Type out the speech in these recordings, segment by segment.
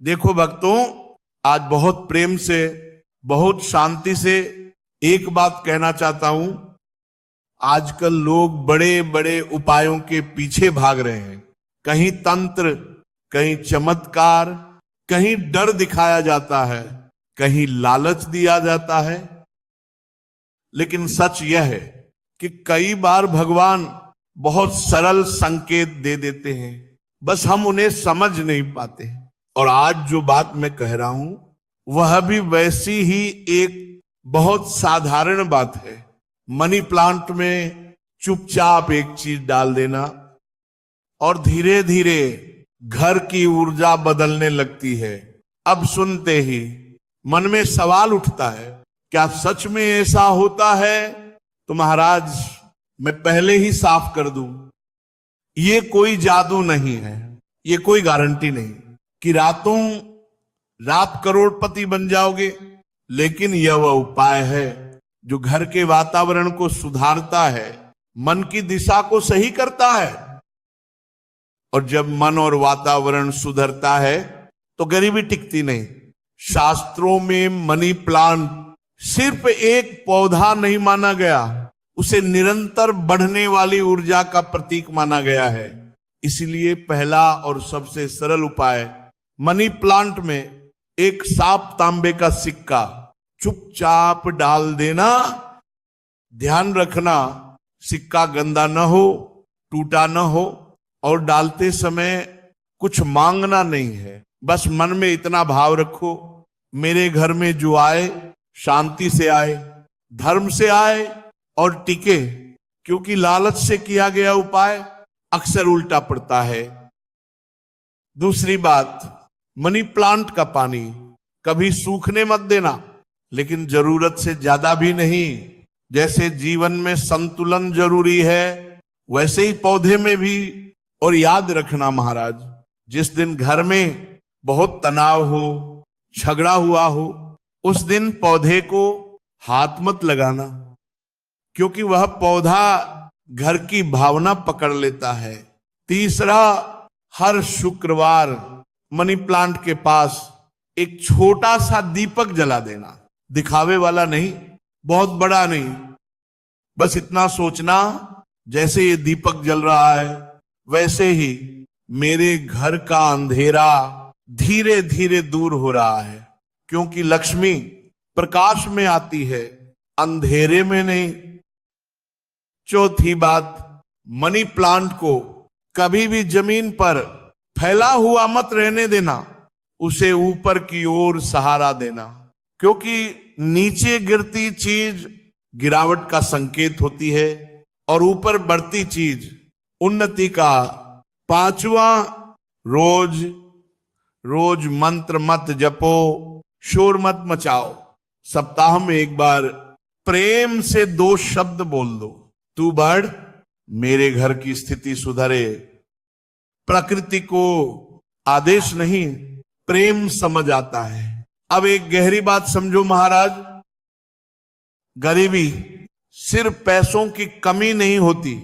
देखो भक्तों, आज बहुत प्रेम से, बहुत शांति से एक बात कहना चाहता हूं। आजकल लोग बड़े बड़े उपायों के पीछे भाग रहे हैं। कहीं तंत्र, कहीं चमत्कार, कहीं डर दिखाया जाता है, कहीं लालच दिया जाता है। लेकिन सच यह है कि कई बार भगवान बहुत सरल संकेत दे देते हैं, बस हम उन्हें समझ नहीं पाते। और आज जो बात मैं कह रहा हूं वह भी वैसी ही एक बहुत साधारण बात है। मनी प्लांट में चुपचाप एक चीज डाल देना और धीरे धीरे घर की ऊर्जा बदलने लगती है। अब सुनते ही मन में सवाल उठता है, क्या सच में ऐसा होता है? तो महाराज, मैं पहले ही साफ कर दूं, ये कोई जादू नहीं है, ये कोई गारंटी नहीं कि रातों रात करोड़पति बन जाओगे। लेकिन यह वह उपाय है जो घर के वातावरण को सुधारता है, मन की दिशा को सही करता है। और जब मन और वातावरण सुधरता है तो गरीबी टिकती नहीं। शास्त्रों में मनी प्लांट सिर्फ एक पौधा नहीं माना गया, उसे निरंतर बढ़ने वाली ऊर्जा का प्रतीक माना गया है। इसलिए पहला और सबसे सरल उपाय, मनी प्लांट में एक साफ तांबे का सिक्का चुपचाप डाल देना। ध्यान रखना, सिक्का गंदा न हो, टूटा न हो, और डालते समय कुछ मांगना नहीं है। बस मन में इतना भाव रखो, मेरे घर में जो आए शांति से आए, धर्म से आए और टिके। क्योंकि लालच से किया गया उपाय अक्सर उल्टा पड़ता है। दूसरी बात, मनी प्लांट का पानी कभी सूखने मत देना, लेकिन जरूरत से ज्यादा भी नहीं। जैसे जीवन में संतुलन जरूरी है, वैसे ही पौधे में भी। और याद रखना महाराज, जिस दिन घर में बहुत तनाव हो, झगड़ा हुआ हो, उस दिन पौधे को हाथ मत लगाना, क्योंकि वह पौधा घर की भावना पकड़ लेता है। तीसरा, हर शुक्रवार मनी प्लांट के पास एक छोटा सा दीपक जला देना। दिखावे वाला नहीं, बहुत बड़ा नहीं, बस इतना सोचना, जैसे ये दीपक जल रहा है वैसे ही मेरे घर का अंधेरा धीरे धीरे दूर हो रहा है। क्योंकि लक्ष्मी प्रकाश में आती है, अंधेरे में नहीं। चौथी बात, मनी प्लांट को कभी भी जमीन पर फैला हुआ मत रहने देना, उसे ऊपर की ओर सहारा देना। क्योंकि नीचे गिरती चीज गिरावट का संकेत होती है और ऊपर बढ़ती चीज उन्नति का। पांचवा, रोज रोज मंत्र मत जपो, शोर मत मचाओ। सप्ताह में एक बार प्रेम से 2 शब्द बोल दो, तू बढ़, मेरे घर की स्थिति सुधरे। प्रकृति को आदेश नहीं, प्रेम समझ आता है। अब एक गहरी बात समझो महाराज, गरीबी सिर्फ पैसों की कमी नहीं होती,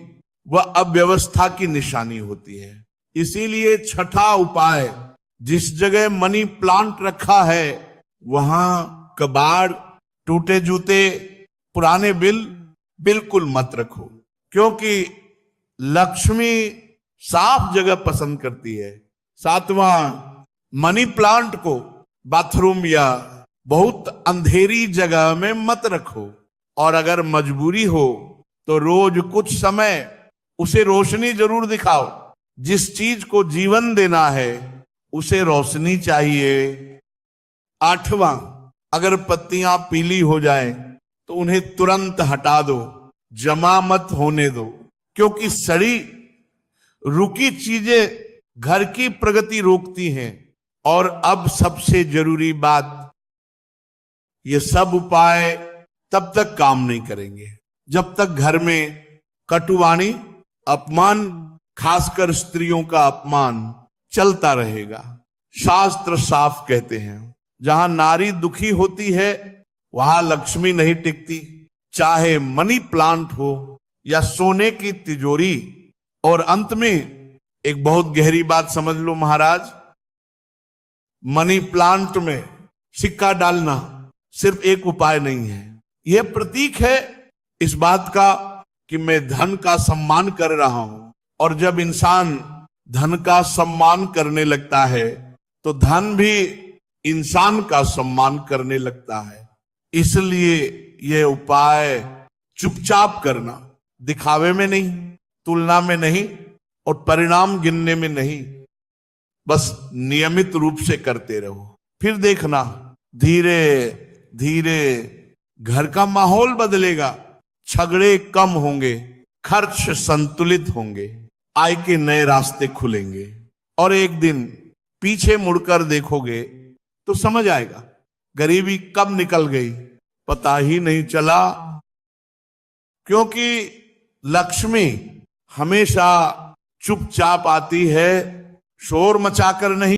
वह अव्यवस्था की निशानी होती है। इसीलिए छठा उपाय, जिस जगह मनी प्लांट रखा है वहां कबाड़, टूटे जूते, पुराने बिल बिल्कुल मत रखो। क्योंकि लक्ष्मी साफ जगह पसंद करती है। सातवां, मनी प्लांट को बाथरूम या बहुत अंधेरी जगह में मत रखो। और अगर मजबूरी हो तो रोज कुछ समय उसे रोशनी जरूर दिखाओ। जिस चीज को जीवन देना है उसे रोशनी चाहिए। आठवां, अगर पत्तियां पीली हो जाएं तो उन्हें तुरंत हटा दो, जमा मत होने दो। क्योंकि सड़ी रुकी चीजें घर की प्रगति रोकती हैं। और अब सबसे जरूरी बात, ये सब उपाय तब तक काम नहीं करेंगे जब तक घर में कटुवाणी, अपमान, खासकर स्त्रियों का अपमान चलता रहेगा। शास्त्र साफ कहते हैं, जहां नारी दुखी होती है वहां लक्ष्मी नहीं टिकती। चाहे मनी प्लांट हो या सोने की तिजोरी। और अंत में एक बहुत गहरी बात समझ लो महाराज, मनी प्लांट में सिक्का डालना सिर्फ एक उपाय नहीं है, यह प्रतीक है इस बात का कि मैं धन का सम्मान कर रहा हूं। और जब इंसान धन का सम्मान करने लगता है तो धन भी इंसान का सम्मान करने लगता है। इसलिए यह उपाय चुपचाप करना, दिखावे में नहीं, तुलना में नहीं और परिणाम गिनने में नहीं, बस नियमित रूप से करते रहो। फिर देखना धीरे धीरे घर का माहौल बदलेगा, झगड़े कम होंगे, खर्च संतुलित होंगे, आय के नए रास्ते खुलेंगे और एक दिन पीछे मुड़कर देखोगे तो समझ आएगा गरीबी कब निकल गई पता ही नहीं चला। क्योंकि लक्ष्मी हमेशा चुपचाप आती है, शोर मचाकर नहीं।